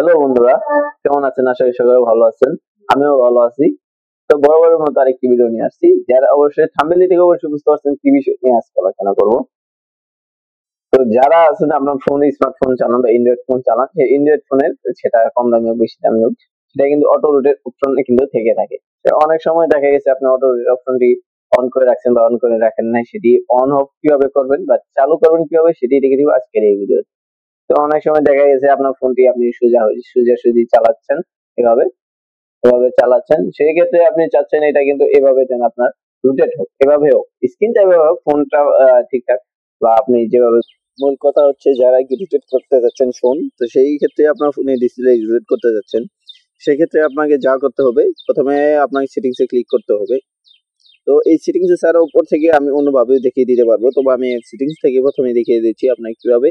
Hello বন্ধুরা, কেমন আছেন? আশা করি সকলে ভালো আছেন। আমিও ভালো আছি। তো বরাবরের মতো আরেকটি ভিডিও নিয়ে আসছি, যারা অবশ্যই থাম্বনেল থেকে অবশ্যই বুঝতে পারছেন কি বিষয় নিয়ে আজকে আলোচনা করবো। তো যারা আছেন আপনার ফোনে স্মার্টফোন চালান বা অ্যান্ড্রয়েড ফোন চালান, সেই অ্যান্ড্রয়েড ফোনের সেটা কম দামি হোক বেশি দামি হোক, সেটা কিন্তু অটো রোটেট অপশন কিন্তু থেকে থাকে। তো অনেক সময় দেখা গেছে আপনি অটো রোটেট অপশনটি অন করে রাখছেন বা অন করে রাখেন নাই, সেটি অন অফ কিভাবে করবেন বা চালু করবেন কিভাবে সেটি দেখে দিব আজকের এই ভিডিও। তো অনেক সময় দেখা গেছে আপনার ফোনটি আপনি সোজাসুজি চালাচ্ছেন, এভাবে এভাবে চালাচ্ছেন, সেই ক্ষেত্রে আপনি চাচ্ছেন এটা কিন্তু এভাবে যেন আপনার রোটেট হোক, এভাবে হোক, স্ক্রিনটা এভাবে হোক, ফোনটা ঠিকঠাক বা আপনি যেভাবে। মূল কথা হচ্ছে যারা রোটেট করতে যাচ্ছেন ফোন, তো সেই ক্ষেত্রে আপনার ফোনে ডিসপ্লে রোটেট করতে যাচ্ছেন, সেক্ষেত্রে আপনাকে যা করতে হবে, প্রথমে আপনাকে সেটিংসে ক্লিক করতে হবে। তো এই সেটিংসে স্যার উপর থেকে আমি অন্যভাবে দেখিয়ে দিতে পারবো, তবে আমি সেটিংস থেকে প্রথমে দেখিয়ে দিচ্ছি আপনাকে কিভাবে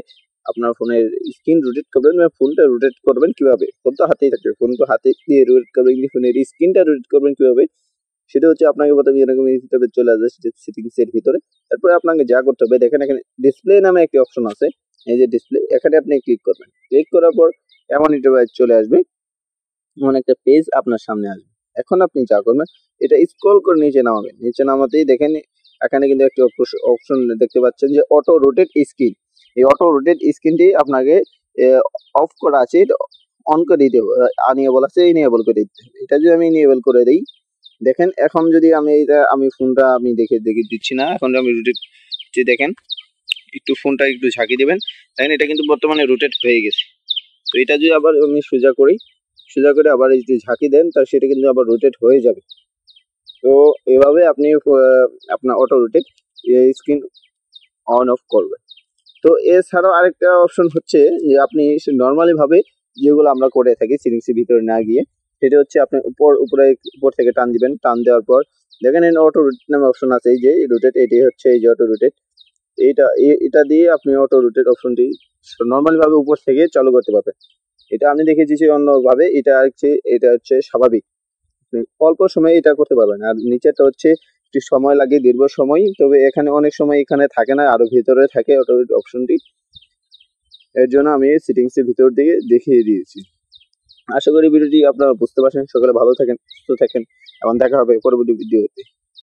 আপনার ফোনের স্ক্রিন রোটেট করবেন বা ফোনটা রোটেট করবেন কিভাবে। ফোন তো হাতেই থাকবে, ফোন তো হাতে দিয়ে রোটেট করবেন, কিন্তু ফোনের স্ক্রিনটা রোটেট করবেন কিভাবে সেটা হচ্ছে আপনাকে প্রথমে এরকম হিসেবে চলে আসবে সেটিংস এর ভিতরে। তারপরে আপনাকে যা করতে হবে, দেখেন এখানে ডিসপ্লে নামে একটি অপশন আছে, এই যে ডিসপ্লে, এখানে আপনি ক্লিক করবেন। ক্লিক করার পর এমন ইন্টারফেস চলে আসবে, এমন একটা পেজ আপনার সামনে আসবে। এখন আপনি যা করবেন, এটা স্ক্রল করে নিচে নামাবেন। নিচে নামাতেই দেখেন এখানে কিন্তু একটি অপশন দেখতে পাচ্ছেন যে অটো রোটেট স্ক্রিন। এই অটো রোটেট স্ক্রিনটি আপনাকে অফ করা আছে, এটা অন করে দিতে হবে, আনএবল আছে ইনেবল করে দিতে হবে। এটা যদি আমি ইনেবল করে দিই, দেখেন এখন যদি আমি ফোনটা আমি দেখে দিচ্ছি না, এখন আমি রোটেট যে দেখেন, একটু ফোনটা একটু ঝাঁকি দেবেন, দেখেন এটা কিন্তু বর্তমানে রোটেট হয়ে গেছে। তো এটা যদি আবার আমি সোজা করে আবার যদি ঝাঁকি দেন, তা সেটা কিন্তু আবার রোটেট হয়ে যাবে। তো এভাবে আপনি আপনার auto rotate screen on of করবেন। তো এছাড়াও আরেকটা অপশন হচ্ছে যে আপনি নর্মালি ভাবে যেগুলো আমরা করে থাকি সেটিংসের ভিতরে না গিয়ে, সেটা হচ্ছে আপনি উপর থেকে টান দিবেন। টান দেওয়ার পর দেখেন অটো রোটেট নামে অপশন আছে, এই যে রোটেট, এটি হচ্ছে এই যে অটো রোটেট। এটা দিয়ে আপনি অটো রোটেট অপশনটি নর্মালি ভাবে উপর থেকে চালু করতে পারবেন। এটা আমি দেখেছি অন্যভাবে, এটা হচ্ছে স্বাভাবিক, অল্প সময়ে এটা করতে পারবেন। আর নিচেরটা হচ্ছে একটু সময় লাগে, দীর্ঘ সময়, তবে এখানে অনেক সময় এখানে থাকে না, আরো ভিতরে থাকে অটো অপশনটি। এর জন্য আমি সেটিংস এর ভিতর দিয়ে দেখিয়ে দিয়েছি। আশা করি ভিডিওটি আপনারা বুঝতে পারছেন। সকলে ভালো থাকেন, সুস্থ থাকেন এবং দেখা হবে পরবর্তী ভিডিওতে।